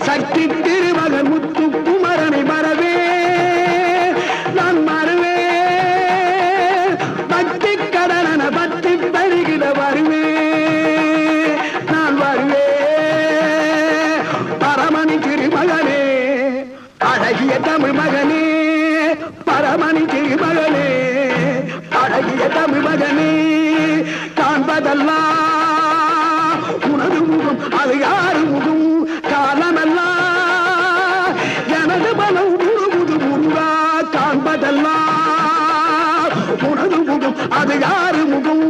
சக்தி திருமகன் முத்து குமரனை மறவே நான் மறவே பக்தி கடன பக்தி பருகிட வருவே நான் வருவே பரமணி திருமகனே அழகிய தமிழ் மகனே பரமணி திருமகனே அழகிய தமிழ் மகனே காண்பதெல்லாம் உனது முகம் அது யாரு முகம் காலமெல்லாம் எனது மனம் முழுமுது முருகா காண்பதெல்லாம் உனது முகம் அது யாரு முகம்